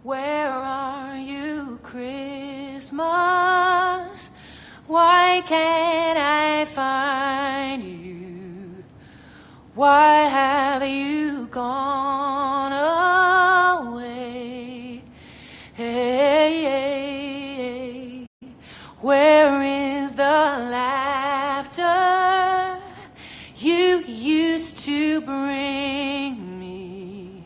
Where are you, Christmas? Why can't I find you? Why have you gone away? Hey, hey, hey. Where is the laughter you used to bring me?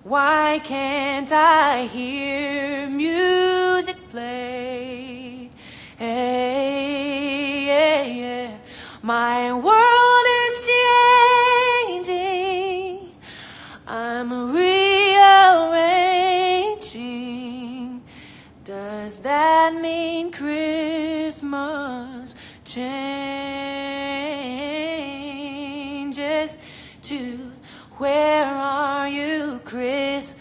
Why can't I hear music play? Hey, yeah, yeah. My world is changing. I'm rearranging. Does that mean Christmas changes to where are you, Christmas?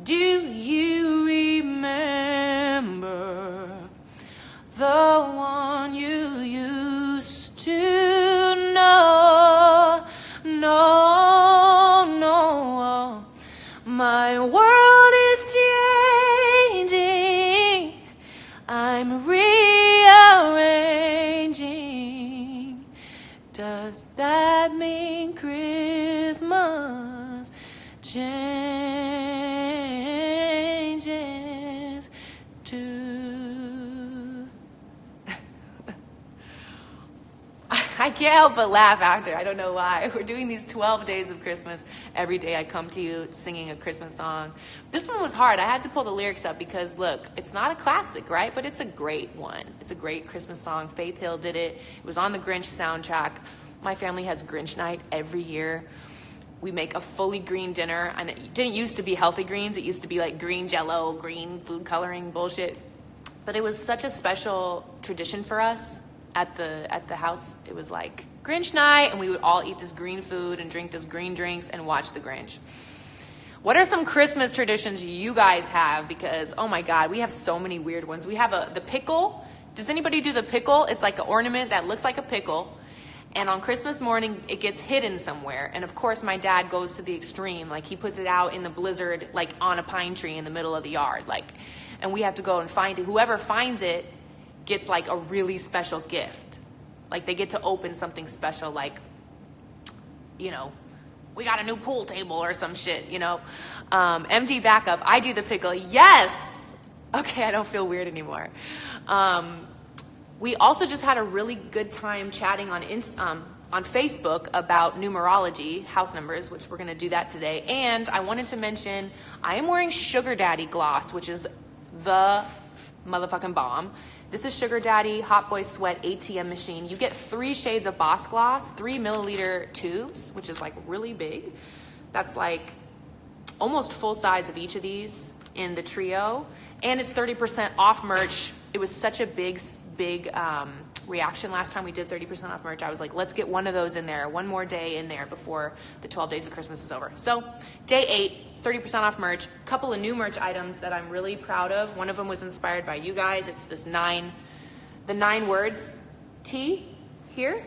Do you remember the one you used to know? No, no. My world is changing. I'm rearranging. Does that mean Christmas changes too? I can't help but laugh after. I don't know why. We're doing these 12 days of Christmas. Every day I come to you singing a Christmas song. This one was hard. I had to pull the lyrics up because, look, it's not a classic, right? But it's a great one. It's a great Christmas song. Faith Hill did it. It was on the Grinch soundtrack. My family has Grinch night every year. We make a fully green dinner. And it didn't used to be healthy greens. It used to be like green Jell-O, green food coloring bullshit. But it was such a special tradition for us at the house. It was like Grinch night, and we would all eat this green food and drink this green drinks and watch the Grinch. What are some Christmas traditions you guys have? Because, oh my God, we have so many weird ones. We have the pickle. Does anybody do the pickle? It's like an ornament that looks like a pickle. And on Christmas morning, it gets hidden somewhere. And of course, my dad goes to the extreme. Like, he puts it out in the blizzard, like on a pine tree in the middle of the yard. Like, and we have to go and find it. Whoever finds it gets like a really special gift. Like, they get to open something special, like, you know, we got a new pool table or some shit, you know. MD backup, I do the pickle. Yes! Okay, I don't feel weird anymore. We also just had a really good time chatting on Facebook about numerology, house numbers, which we're going to do that today. And I wanted to mention, I am wearing Sugar Daddy gloss, which is the motherfucking bomb. This is Sugar Daddy Hot Boy Sweat ATM machine. You get 3 shades of Boss Gloss, 3 milliliter tubes, which is like really big. That's like almost full size of each of these in the trio. And it's 30% off merch. It was such a big reaction last time we did 30% off merch. I was like, let's get one of those in there, one more day in there before the 12 days of Christmas is over. So day 8, 30% off merch, couple of new merch items that I'm really proud of. One of them was inspired by you guys. It's this the 9 words tee here.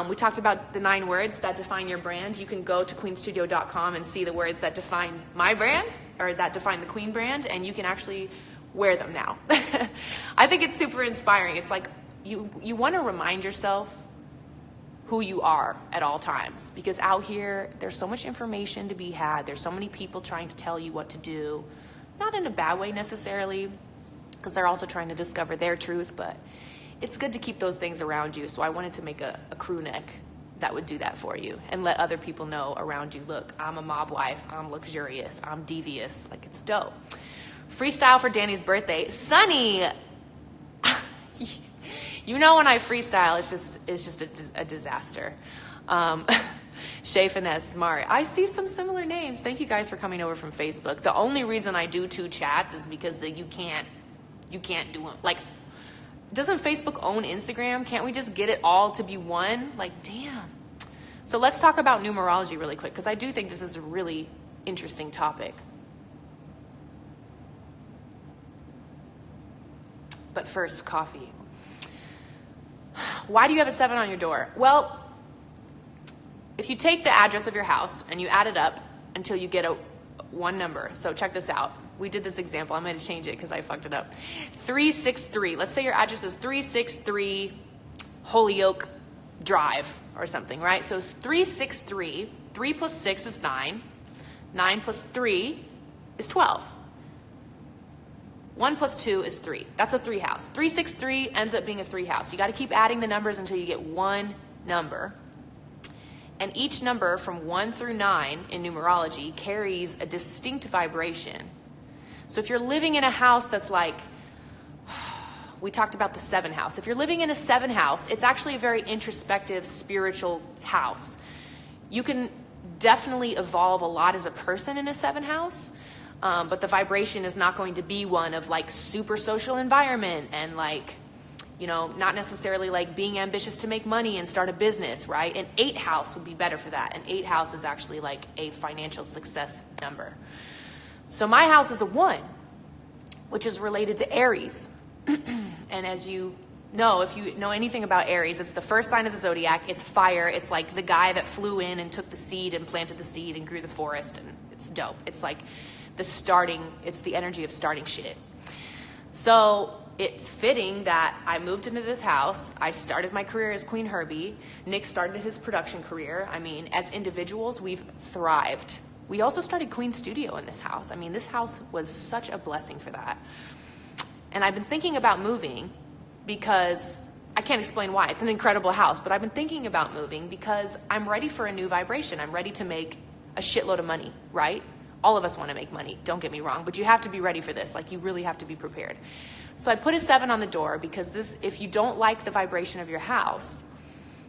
We talked about the 9 words that define your brand. You can go to queenstudio.com and see the words that define my brand, or that define the Queen brand, and you can actually wear them now. I think it's super inspiring. It's like you want to remind yourself who you are at all times, because out here there's so much information to be had. There's so many people trying to tell you what to do, not in a bad way necessarily, because they're also trying to discover their truth, but it's good to keep those things around you. So I wanted to make a crew neck that would do that for you and let other people know around you, look, I'm a mob wife, I'm luxurious, I'm devious. Like, it's dope. Freestyle for Danny's birthday. Sunny, you know when I freestyle, it's just a disaster. Shay Finesse Smart. I see some similar names. Thank you guys for coming over from Facebook. The only reason I do 2 chats is because you can't do them. Like, doesn't Facebook own Instagram? Can't we just get it all to be one? Like, damn. So let's talk about numerology really quick, because I do think this is a really interesting topic. But first, coffee. Why do you have a 7 on your door? Well, if you take the address of your house and you add it up until you get one number. So check this out. We did this example. I'm going to change it because I fucked it up. 363. Let's say your address is 363 Holyoke Drive or something, right? So it's 363. 3 plus 6 is 9. 9 plus 3 is 12. 1 plus 2 is 3. That's a 3 house. 363 ends up being a 3 house. You got to keep adding the numbers until you get one number. And each number from 1 through 9 in numerology carries a distinct vibration. So if you're living in a house that's like, we talked about the 7 house. If you're living in a 7 house, it's actually a very introspective, spiritual house. You can definitely evolve a lot as a person in a 7 house, but the vibration is not going to be one of like super social environment and like, you know, not necessarily like being ambitious to make money and start a business, right? An 8 house would be better for that. An 8 house is actually like a financial success number. So my house is a 1, which is related to Aries. And as you know, if you know anything about Aries, it's the first sign of the zodiac. It's fire. It's like the guy that flew in and took the seed and planted the seed and grew the forest. And it's dope. It's like it's the energy of starting shit. So it's fitting that I moved into this house. I started my career as Queen Herby. Nick started his production career. I mean, as individuals, we've thrived. We also started Queen Studio in this house. I mean, this house was such a blessing for that. And I've been thinking about moving because I can't explain why. It's an incredible house, but I've been thinking about moving because I'm ready for a new vibration. I'm ready to make a shitload of money, right? All of us want to make money, don't get me wrong, but you have to be ready for this. Like, you really have to be prepared. So I put a 7 on the door because this, if you don't like the vibration of your house,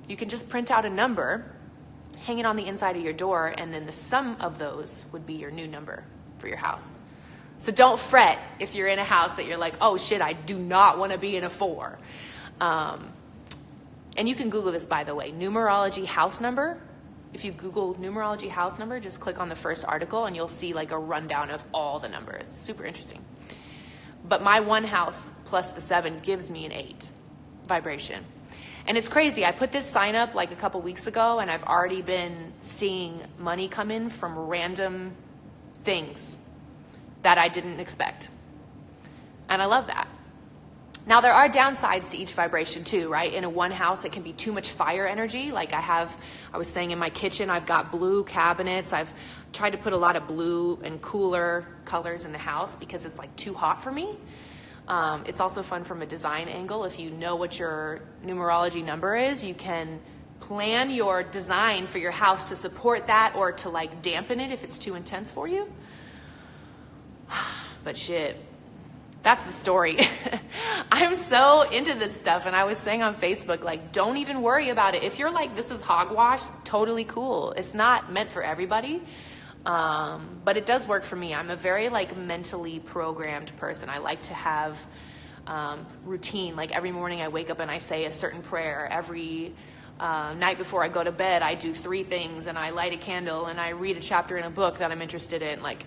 you can just print out a number, hang it on the inside of your door, and then the sum of those would be your new number for your house. So don't fret if you're in a house that you're like, oh shit, I do not want to be in a 4. And you can Google this, by the way, numerology house number. If you Google numerology house number, just click on the first article and you'll see like a rundown of all the numbers. Super interesting. But my 1 house plus the 7 gives me an 8 vibration. And it's crazy. I put this sign up like a couple weeks ago and I've already been seeing money come in from random things that I didn't expect. And I love that. Now, there are downsides to each vibration too, right? In a 1 house, it can be too much fire energy. Like I was saying in my kitchen, I've got blue cabinets. I've tried to put a lot of blue and cooler colors in the house because it's like too hot for me. It's also fun from a design angle. If you know what your numerology number is, you can plan your design for your house to support that or to like dampen it if it's too intense for you. But shit. That's the story. I'm so into this stuff. And I was saying on Facebook, like, don't even worry about it. If you're like, this is hogwash, totally cool. It's not meant for everybody. But it does work for me. I'm a very like mentally programmed person. I like to have routine. Like every morning I wake up and I say a certain prayer. Every night before I go to bed, I do 3 things and I light a candle and I read a chapter in a book that I'm interested in. Like,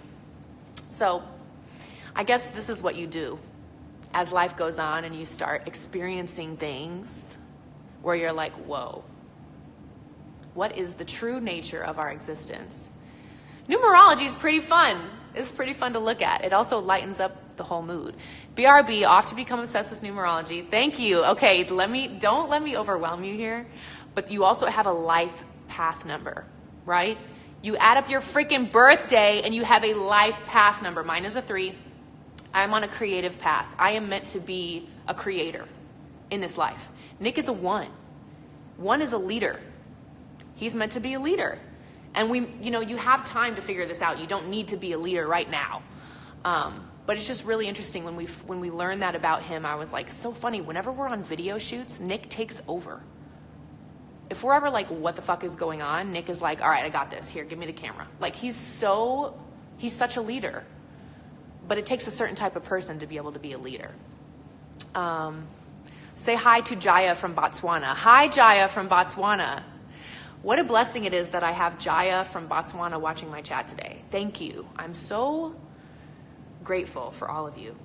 so I guess this is what you do as life goes on and you start experiencing things where you're like, whoa, what is the true nature of our existence? Numerology is pretty fun. It's pretty fun to look at. It also lightens up the whole mood. BRB, off to become obsessed with numerology. Thank you. Okay, don't let me overwhelm you here, but you also have a life path number, right? You add up your freaking birthday and you have a life path number. Mine is a 3. I'm on a creative path. I am meant to be a creator in this life. Nick is a 1. 1 is a leader. He's meant to be a leader. And you have time to figure this out. You don't need to be a leader right now. But it's just really interesting when we learned that about him. I was like, so funny. Whenever we're on video shoots, Nick takes over. If we're ever like, what the fuck is going on? Nick is like, all right, I got this. Here, give me the camera. Like he's such a leader. But it takes a certain type of person to be able to be a leader. Say hi to Jaya from Botswana. Hi, Jaya from Botswana. What a blessing it is that I have Jaya from Botswana watching my chat today. Thank you. I'm so grateful for all of you.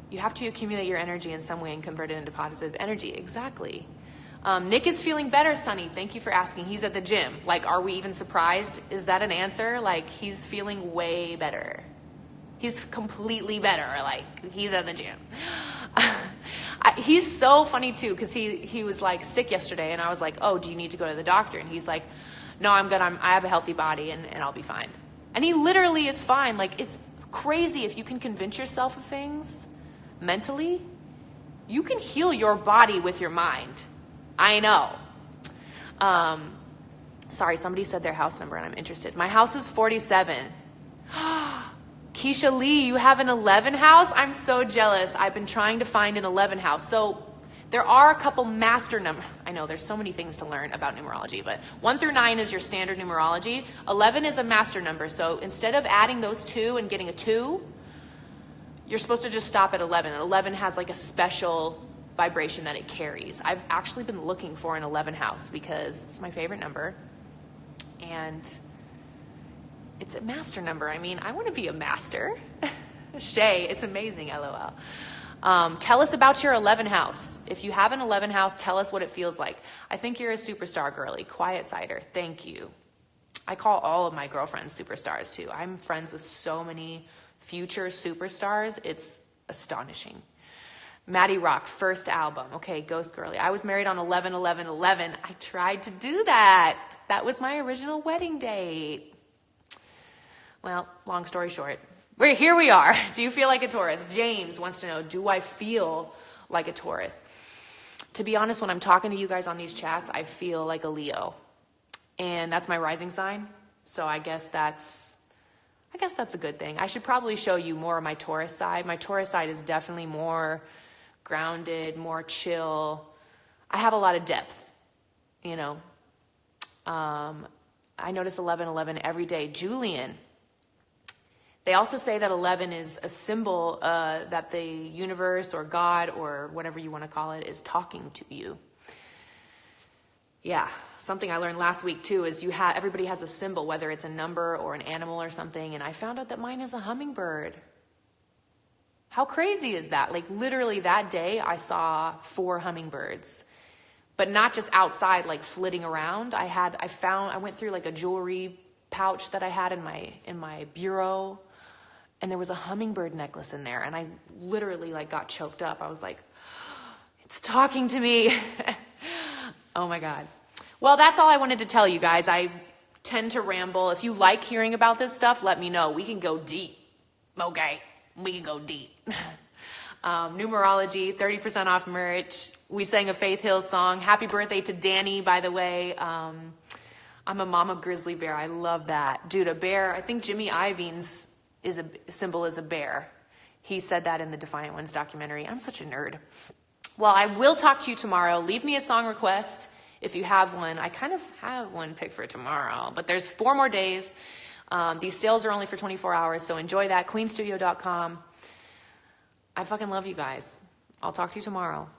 You have to accumulate your energy in some way and convert it into positive energy. Exactly. Nick is feeling better, Sonny. Thank you for asking. He's at the gym. Like, are we even surprised? Is that an answer? Like, he's feeling way better. He's completely better. Like, he's at the gym. He's so funny too, because he was like sick yesterday, and I was like, oh, do you need to go to the doctor? And he's like, no, I'm good. I have a healthy body, and I'll be fine. And he literally is fine. Like, it's crazy if you can convince yourself of things mentally. You can heal your body with your mind. I know. Sorry, somebody said their house number, and I'm interested. My house is 47. Keisha Lee, you have an 11 house? I'm so jealous. I've been trying to find an 11 house. So there are a couple master numbers. I know there's so many things to learn about numerology, but 1 through 9 is your standard numerology. 11 is a master number. So instead of adding those two and getting a 2, you're supposed to just stop at 11. 11 has like a special vibration that it carries. I've actually been looking for an 11 house because it's my favorite number. And it's a master number. I mean, I want to be a master. Shay, it's amazing, LOL. Tell us about your 11 house. If you have an 11 house, tell us what it feels like. I think you're a superstar girly. Quiet cider. Thank you. I call all of my girlfriends superstars too. I'm friends with so many future superstars. It's astonishing. Maddie Rock, first album. Okay, Ghost Girly. I was married on 11/11/11. I tried to do that. That was my original wedding date. Well, long story short, here we are. Do you feel like a Taurus? James wants to know, do I feel like a Taurus? To be honest, when I'm talking to you guys on these chats, I feel like a Leo. And that's my rising sign. So I guess that's a good thing. I should probably show you more of my Taurus side. My Taurus side is definitely more grounded, more chill. I have a lot of depth, you know. I notice 11/11 every day. Julian. They also say that 11 is a symbol that the universe or God or whatever you want to call it is talking to you. Yeah, something I learned last week too is everybody has a symbol, whether it's a number or an animal or something, and I found out that mine is a hummingbird. How crazy is that? Like literally that day I saw 4 hummingbirds, but not just outside like flitting around. I went through like a jewelry pouch that I had in my bureau, and there was a hummingbird necklace in there, and I literally like got choked up. I was like, it's talking to me. Oh my God. Well, that's all I wanted to tell you guys. I tend to ramble. If you like hearing about this stuff, let me know. We can go deep. Okay, we can go deep. Numerology, 30% off merch. We sang a Faith Hill song. Happy birthday to Danny, by the way. I'm a mama grizzly bear. I love that. Dude, a bear. I think Jimmy Iovine's symbol is a bear. He said that in the Defiant Ones documentary. I'm such a nerd. Well, I will talk to you tomorrow. Leave me a song request if you have one. I kind of have one picked for tomorrow, but there's 4 more days. These sales are only for 24 hours, so enjoy that. QveenStudio.com. I fucking love you guys. I'll talk to you tomorrow.